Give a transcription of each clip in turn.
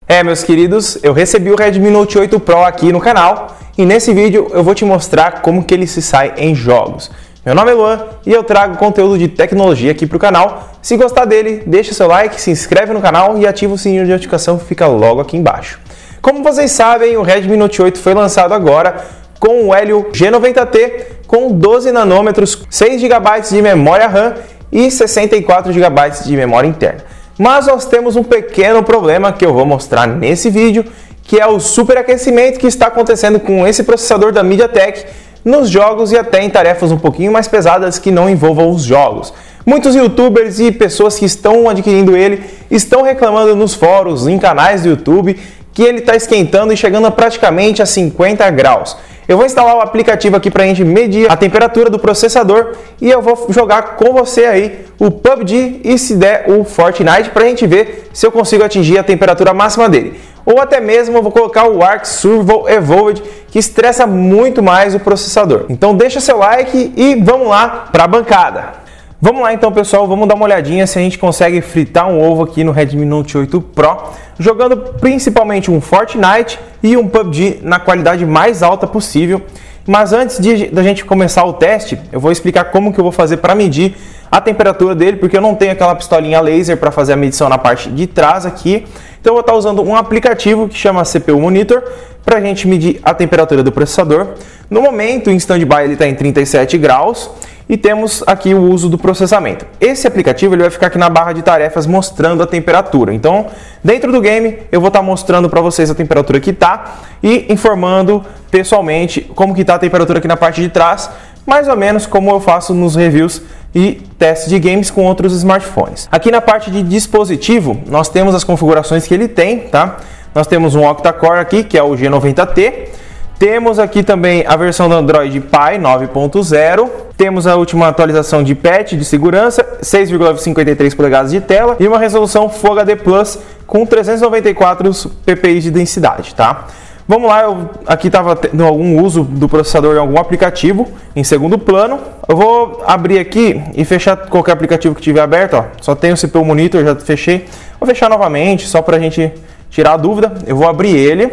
Meus queridos, eu recebi o Redmi Note 8 Pro aqui no canal e nesse vídeo eu vou te mostrar como que ele se sai em jogos. Meu nome é Luan e eu trago conteúdo de tecnologia aqui para o canal. Se gostar dele, deixa seu like, se inscreve no canal e ativa o sininho de notificação que fica logo aqui embaixo. Como vocês sabem, o Redmi Note 8 foi lançado agora com o Helio G90T com 12 nanômetros, 6 GB de memória RAM e 64 GB de memória interna. Mas nós temos um pequeno problema que eu vou mostrar nesse vídeo, que é o superaquecimento que está acontecendo com esse processador da MediaTek nos jogos e até em tarefas um pouquinho mais pesadas que não envolvam os jogos. Muitos youtubers e pessoas que estão adquirindo ele estão reclamando nos fóruns, em canais do YouTube, que ele está esquentando e chegando a praticamente a 50 graus. Eu vou instalar o aplicativo aqui para a gente medir a temperatura do processador e eu vou jogar com você aí o PUBG e se der o Fortnite para a gente ver se eu consigo atingir a temperatura máxima dele. Ou até mesmo eu vou colocar o Ark Survival Evolved, que estressa muito mais o processador. Então deixa seu like e vamos lá para a bancada. Vamos lá então, pessoal, vamos dar uma olhadinha se a gente consegue fritar um ovo aqui no Redmi Note 8 Pro, jogando principalmente um Fortnite e um PUBG na qualidade mais alta possível. Mas antes da gente começar o teste, eu vou explicar como que eu vou fazer para medir a temperatura dele, porque eu não tenho aquela pistolinha laser para fazer a medição na parte de trás aqui. Então eu vou estar usando um aplicativo que chama CPU Monitor para a gente medir a temperatura do processador. No momento, em standby, ele está em 37 graus. E temos aqui o uso do processamento. Esse aplicativo ele vai ficar aqui na barra de tarefas mostrando a temperatura. Então, dentro do game, eu vou estar mostrando para vocês a temperatura que está e informando pessoalmente como que está a temperatura aqui na parte de trás, mais ou menos como eu faço nos reviews e testes de games com outros smartphones. Aqui na parte de dispositivo, nós temos as configurações que ele tem, tá? Nós temos um octa-core aqui, que é o G90T. Temos aqui também a versão do Android Pie 9.0, temos a última atualização de patch de segurança, 6,53 polegadas de tela e uma resolução Full HD Plus com 394 ppi de densidade, tá? Vamos lá, eu aqui estava tendo algum uso do processador em algum aplicativo em segundo plano. Eu vou abrir aqui e fechar qualquer aplicativo que tiver aberto, ó. Só tem o CPU Monitor, já fechei. Vou fechar novamente, só para a gente tirar a dúvida. Eu vou abrir ele,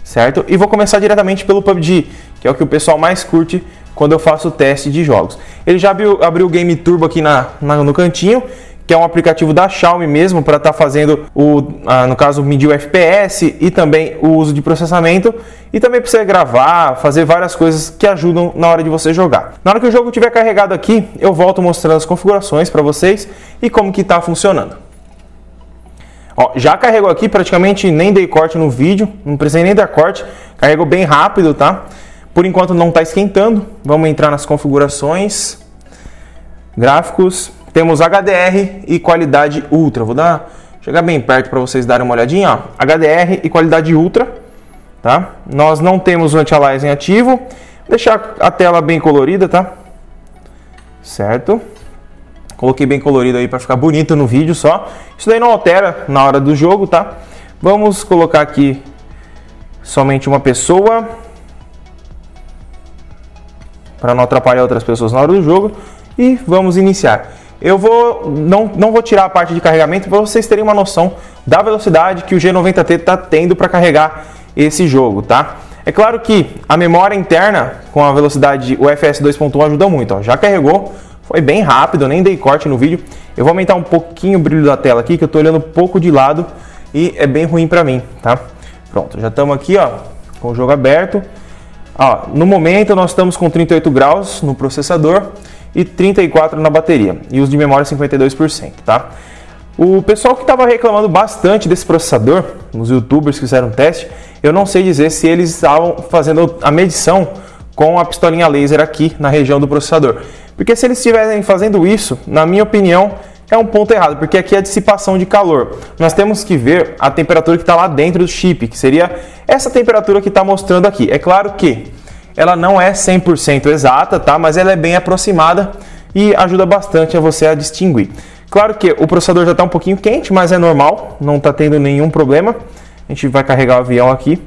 certo? E vou começar diretamente pelo PUBG, que é o que o pessoal mais curte quando eu faço o teste de jogos. Ele já abriu o Game Turbo aqui no cantinho, que é um aplicativo da Xiaomi mesmo, para estar fazendo, no caso, medir o FPS e também o uso de processamento. E também para você gravar, fazer várias coisas que ajudam na hora de você jogar. Na hora que o jogo estiver carregado aqui, eu volto mostrando as configurações para vocês e como que está funcionando. Ó, já carregou aqui, praticamente nem dei corte no vídeo, não precisei nem dar corte, carregou bem rápido, tá? Por enquanto não está esquentando. Vamos entrar nas configurações, gráficos, temos HDR e qualidade Ultra. Vou chegar bem perto para vocês darem uma olhadinha, ó. HDR e qualidade Ultra, tá? Nós não temos o anti-aliasing ativo, vou deixar a tela bem colorida, tá? Certo? Coloquei bem colorido aí para ficar bonito no vídeo só. Isso daí não altera na hora do jogo, tá? Vamos colocar aqui somente uma pessoa, para não atrapalhar outras pessoas na hora do jogo. E vamos iniciar. Eu não vou tirar a parte de carregamento para vocês terem uma noção da velocidade que o G90T está tendo para carregar esse jogo, tá? É claro que a memória interna com a velocidade UFS 2.1 ajuda muito, ó. Já carregou. Foi bem rápido, nem dei corte no vídeo. Eu vou aumentar um pouquinho o brilho da tela aqui, que eu tô olhando um pouco de lado e é bem ruim pra mim, tá? Pronto, já estamos aqui, ó, com o jogo aberto. Ó, no momento nós estamos com 38 graus no processador e 34 na bateria. E os de memória 52%, tá? O pessoal que estava reclamando bastante desse processador, os youtubers que fizeram teste, eu não sei dizer se eles estavam fazendo a medição com a pistolinha laser aqui na região do processador. Porque se eles estivessem fazendo isso, na minha opinião, é um ponto errado, porque aqui é a dissipação de calor. Nós temos que ver a temperatura que está lá dentro do chip, que seria essa temperatura que está mostrando aqui. É claro que ela não é 100% exata, tá? Mas ela é bem aproximada e ajuda bastante a você a distinguir. Claro que o processador já está um pouquinho quente, mas é normal, não está tendo nenhum problema. A gente vai carregar o avião aqui.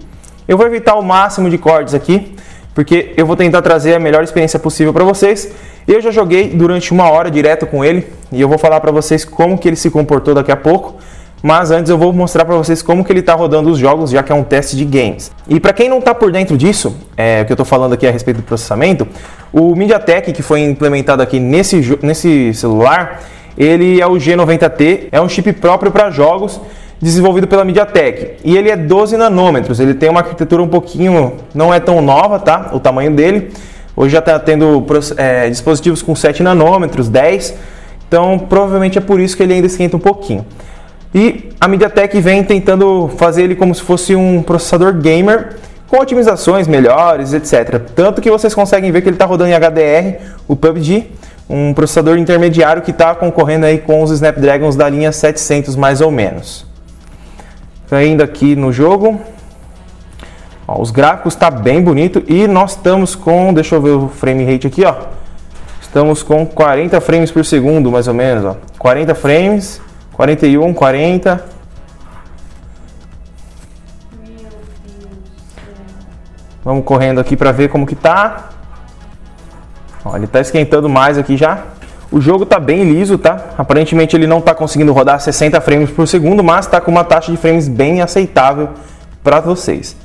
Eu vou evitar o máximo de cortes aqui, porque eu vou tentar trazer a melhor experiência possível para vocês. Eu já joguei durante 1 hora direto com ele e eu vou falar para vocês como que ele se comportou daqui a pouco, Mas antes eu vou mostrar para vocês como que ele está rodando os jogos, já que é um teste de games. E para quem não está por dentro disso, que eu estou falando aqui a respeito do processamento, o MediaTek que foi implementado aqui nesse celular, ele é o G90T, é um chip próprio para jogos, desenvolvido pela MediaTek. E ele é 12 nanômetros, ele tem uma arquitetura um pouquinho, não é tão nova, tá? O tamanho dele. Hoje já está tendo dispositivos com 7 nanômetros, 10, então provavelmente é por isso que ele ainda esquenta um pouquinho. E a MediaTek vem tentando fazer ele como se fosse um processador gamer, com otimizações melhores, etc. Tanto que vocês conseguem ver que ele está rodando em HDR, o PUBG, um processador intermediário que está concorrendo aí com os Snapdragons da linha 700 mais ou menos. Ainda aqui no jogo, ó, os gráficos tá bem bonito e nós estamos com, deixa eu ver o frame rate aqui, ó. Estamos com 40 frames por segundo, mais ou menos, ó. 40 frames, 41, 40. Vamos correndo aqui para ver como que tá. Ó, ele tá esquentando mais aqui já. O jogo tá bem liso, tá? Aparentemente ele não tá conseguindo rodar 60 frames por segundo, mas tá com uma taxa de frames bem aceitável para vocês.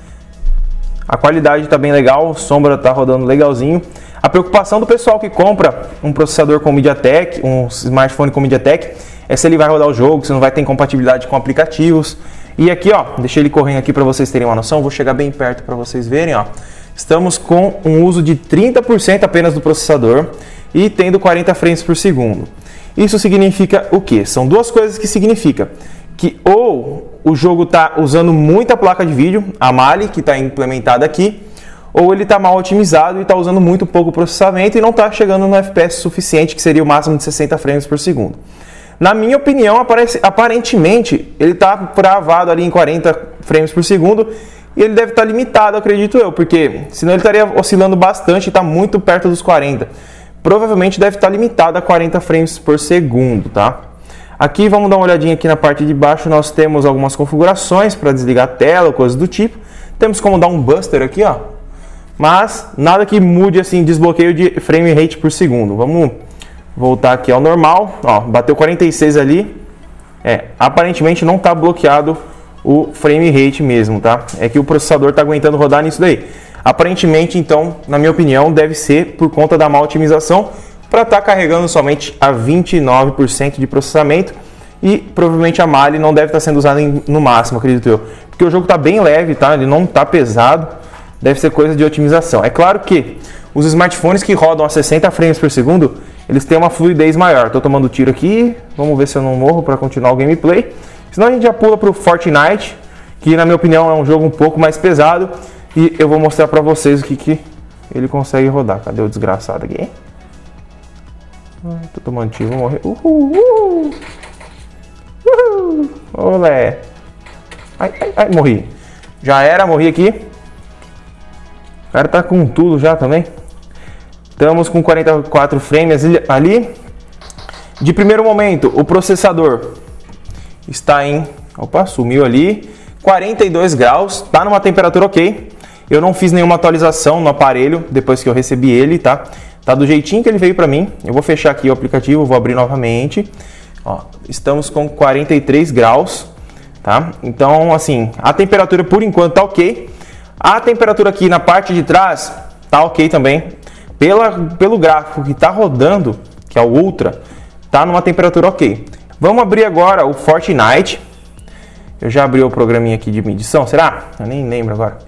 A qualidade tá bem legal, a sombra tá rodando legalzinho. A preocupação do pessoal que compra um processador com MediaTek, um smartphone com MediaTek, é se ele vai rodar o jogo, se não vai ter incompatibilidade com aplicativos. E aqui, ó, deixei ele correndo aqui para vocês terem uma noção, vou chegar bem perto para vocês verem, ó. Estamos com um uso de 30% apenas do processador e tendo 40 frames por segundo. Isso significa o quê? São duas coisas que significa que ou o jogo está usando muita placa de vídeo, a Mali, que está implementada aqui, ou ele está mal otimizado e está usando muito pouco processamento e não está chegando no FPS suficiente, que seria o máximo de 60 frames por segundo. Na minha opinião, aparentemente, ele está travado ali em 40 frames por segundo e ele deve estar limitado, acredito eu, porque senão ele estaria oscilando bastante e está muito perto dos 40. Provavelmente deve estar limitado a 40 frames por segundo, tá? Aqui vamos dar uma olhadinha aqui na parte de baixo, nós temos algumas configurações para desligar a tela, coisas do tipo. Temos como dar um buster aqui, ó. Mas nada que mude assim, desbloqueio de frame rate por segundo. Vamos voltar aqui ao normal, ó, bateu 46 ali. Aparentemente não está bloqueado o frame rate mesmo, tá? É que o processador está aguentando rodar nisso daí. Aparentemente, então, na minha opinião, deve ser por conta da má otimização para estar carregando somente a 29% de processamento e provavelmente a Mali não deve estar sendo usada no máximo, acredito eu. Porque o jogo está bem leve, tá? Ele não está pesado, deve ser coisa de otimização. É claro que os smartphones que rodam a 60 frames por segundo, eles têm uma fluidez maior. Estou tomando tiro aqui, vamos ver se eu não morro para continuar o gameplay. Senão a gente já pula para o Fortnite, que na minha opinião é um jogo um pouco mais pesado. E eu vou mostrar pra vocês o que ele consegue rodar. Cadê o desgraçado aqui? Tô tomando tiro, vou morrer. Olé. Ai, morri. Já era, morri aqui. O cara tá com tudo já também. Estamos com 44 frames ali. De primeiro momento, o processador está em... Opa, sumiu ali. 42 graus, tá numa temperatura ok. Eu não fiz nenhuma atualização no aparelho depois que eu recebi ele, tá? Tá do jeitinho que ele veio para mim. Eu vou fechar aqui o aplicativo, vou abrir novamente. Ó, estamos com 43 graus, tá? Então, assim, a temperatura por enquanto tá ok. A temperatura aqui na parte de trás tá ok também. Pelo gráfico que tá rodando, que é o Ultra, tá numa temperatura ok. Vamos abrir agora o Fortnite. Eu já abri o programinha aqui de medição, será? Eu nem lembro agora.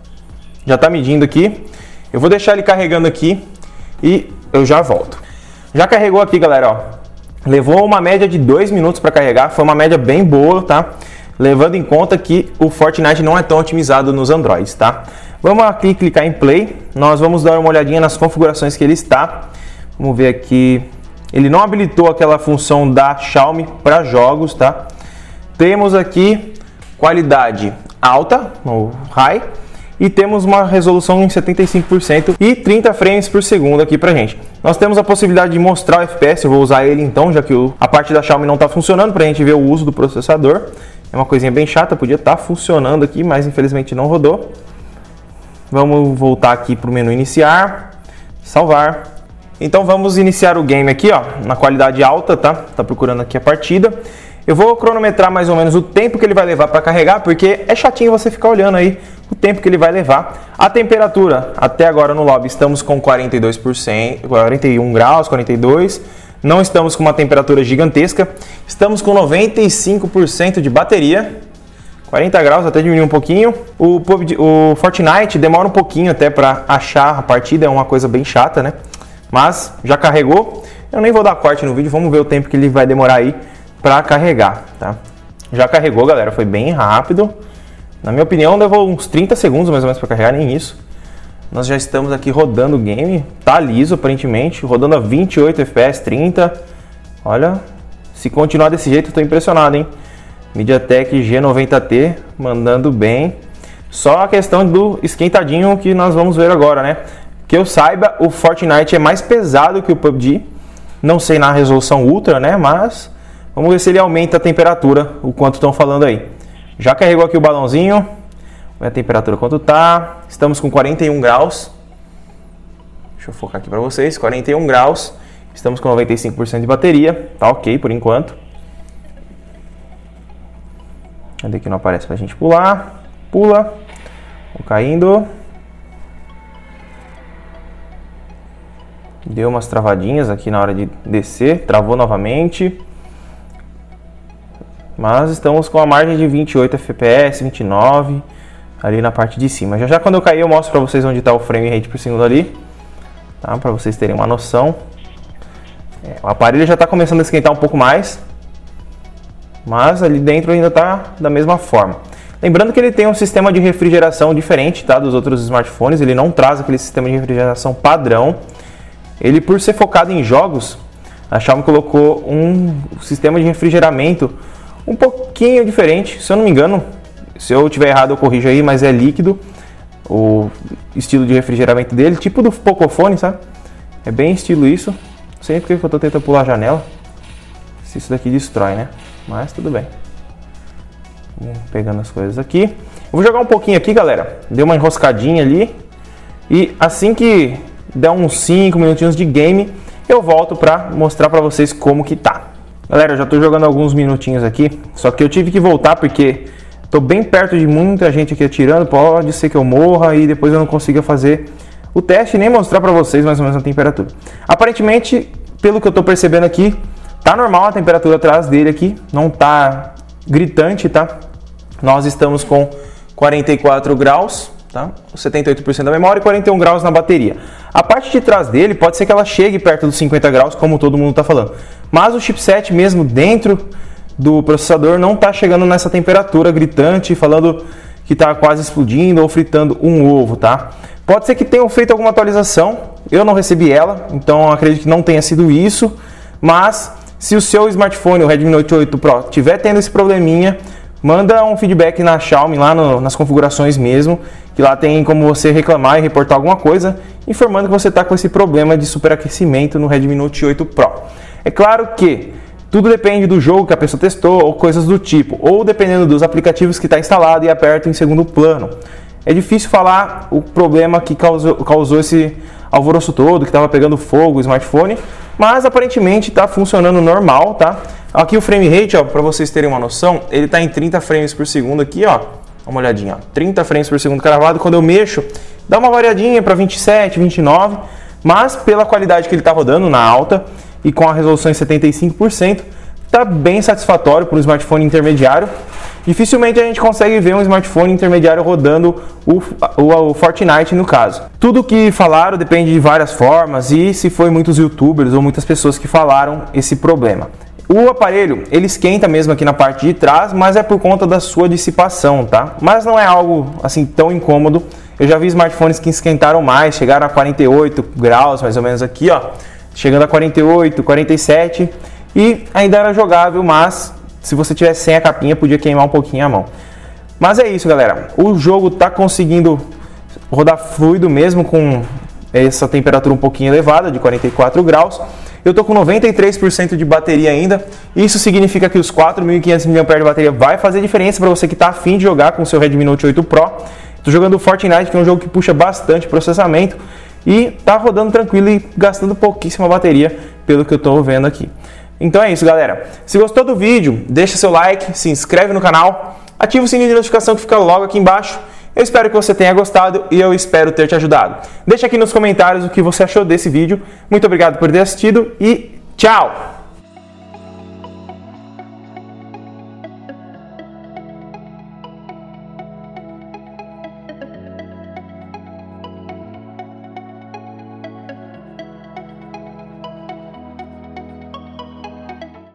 Já está medindo aqui. Eu vou deixar ele carregando aqui e eu já volto. Já carregou aqui, galera, ó. Levou uma média de 2 minutos para carregar. Foi uma média bem boa, tá? Levando em conta que o Fortnite não é tão otimizado nos Androids, tá? Vamos aqui clicar em Play. Nós vamos dar uma olhadinha nas configurações que ele está. Vamos ver aqui. Ele não habilitou aquela função da Xiaomi para jogos, tá? Temos aqui qualidade alta, no High. E temos uma resolução em 75% e 30 frames por segundo aqui pra gente. Nós temos a possibilidade de mostrar o FPS, eu vou usar ele então, já que a parte da Xiaomi não está funcionando, pra gente ver o uso do processador. É uma coisinha bem chata, podia estar funcionando aqui, mas infelizmente não rodou. Vamos voltar aqui pro menu iniciar, salvar. Então vamos iniciar o game aqui, ó, na qualidade alta, tá? Tá procurando aqui a partida. Eu vou cronometrar mais ou menos o tempo que ele vai levar para carregar, porque é chatinho você ficar olhando aí o tempo que ele vai levar. A temperatura, até agora no lobby, estamos com 42%, 41 graus, 42. Não estamos com uma temperatura gigantesca. Estamos com 95% de bateria. 40 graus, até diminuiu um pouquinho. O Fortnite demora um pouquinho até para achar a partida, é uma coisa bem chata, né? Mas já carregou. Eu nem vou dar corte no vídeo, vamos ver o tempo que ele vai demorar aí para carregar, tá? Já carregou, galera, foi bem rápido. Na minha opinião, levou uns 30 segundos mais ou menos para carregar, nem isso. Nós já estamos aqui rodando o game, tá liso aparentemente, rodando a 28 FPS, 30. Olha, se continuar desse jeito, eu tô impressionado, hein? MediaTek G90T, mandando bem. Só a questão do esquentadinho que nós vamos ver agora, né? Que eu saiba, o Fortnite é mais pesado que o PUBG. Não sei na resolução ultra, né? Mas vamos ver se ele aumenta a temperatura, o quanto estão falando aí. Já carregou aqui o balãozinho. A temperatura quanto tá? Estamos com 41 graus. Deixa eu focar aqui para vocês. 41 graus. Estamos com 95% de bateria. Tá ok por enquanto. Cadê que não aparece pra gente pular? Pula. Vou caindo. Deu umas travadinhas aqui na hora de descer. Travou novamente. Mas estamos com a margem de 28 FPS, 29 ali na parte de cima. Já quando eu cair eu mostro para vocês onde está o frame rate por segundo ali, tá? Para vocês terem uma noção. O aparelho já está começando a esquentar um pouco mais, mas ali dentro ainda está da mesma forma. Lembrando que ele tem um sistema de refrigeração diferente, tá, dos outros smartphones. Ele não traz aquele sistema de refrigeração padrão. Ele, por ser focado em jogos, a Xiaomi colocou um sistema de refrigeramento um pouquinho diferente, se eu não me engano. Se eu tiver errado eu corrijo aí, mas é líquido o estilo de refrigeramento dele, tipo do Pocophone, sabe? É bem estilo isso. Não sei porque eu tô tentando pular a janela, se isso daqui destrói, né? Mas tudo bem. Pegando as coisas aqui. Eu vou jogar um pouquinho aqui, galera. Deu uma enroscadinha ali. E assim que der uns 5 minutinhos de game, eu volto pra mostrar pra vocês como que tá. Galera, eu já tô jogando alguns minutinhos aqui, só que eu tive que voltar porque tô bem perto de muita gente aqui atirando, pode ser que eu morra e depois eu não consiga fazer o teste e nem mostrar pra vocês mais ou menos a temperatura. Aparentemente, pelo que eu tô percebendo aqui, tá normal a temperatura atrás dele aqui, não tá gritante, tá? Nós estamos com 44 graus, tá? 78% da memória e 41 graus na bateria. A parte de trás dele pode ser que ela chegue perto dos 50 graus, como todo mundo tá falando. Mas o chipset mesmo dentro do processador não está chegando nessa temperatura gritante, falando que está quase explodindo ou fritando um ovo, tá? Pode ser que tenham feito alguma atualização, eu não recebi ela, então acredito que não tenha sido isso, mas se o seu smartphone, o Redmi Note 8 Pro, estiver tendo esse probleminha, manda um feedback na Xiaomi, lá nas configurações mesmo, que lá tem como você reclamar e reportar alguma coisa, informando que você está com esse problema de superaquecimento no Redmi Note 8 Pro. É claro que tudo depende do jogo que a pessoa testou ou coisas do tipo, ou dependendo dos aplicativos que está instalado e aperto em segundo plano. É difícil falar o problema que causou esse alvoroço todo, que estava pegando fogo o smartphone, mas aparentemente está funcionando normal, tá? Aqui o frame rate, ó, para vocês terem uma noção, ele está em 30 frames por segundo aqui, ó. Dá uma olhadinha, ó, 30 frames por segundo cravado. Quando eu mexo, dá uma variadinha para 27, 29, mas pela qualidade que ele está rodando na alta e com a resolução em 75%, está bem satisfatório para um smartphone intermediário. Dificilmente a gente consegue ver um smartphone intermediário rodando o Fortnite no caso. Tudo que falaram depende de várias formas e se foi muitos youtubers ou muitas pessoas que falaram esse problema. O aparelho, ele esquenta mesmo aqui na parte de trás, mas é por conta da sua dissipação, tá? Mas não é algo assim tão incômodo. Eu já vi smartphones que esquentaram mais, chegaram a 48 graus mais ou menos aqui, ó. Chegando a 48, 47 e ainda era jogável, mas se você tivesse sem a capinha podia queimar um pouquinho a mão. Mas é isso, galera. O jogo tá conseguindo rodar fluido mesmo com essa temperatura um pouquinho elevada, de 44 graus. Eu tô com 93% de bateria ainda. Isso significa que os 4.500 mAh de bateria vai fazer diferença para você que tá afim de jogar com o seu Redmi Note 8 Pro. Tô jogando Fortnite, que é um jogo que puxa bastante processamento e tá rodando tranquilo e gastando pouquíssima bateria, pelo que eu tô vendo aqui. Então é isso, galera. Se gostou do vídeo, deixa seu like, se inscreve no canal, ativa o sininho de notificação que fica logo aqui embaixo. Eu espero que você tenha gostado e eu espero ter te ajudado. Deixa aqui nos comentários o que você achou desse vídeo. Muito obrigado por ter assistido e tchau!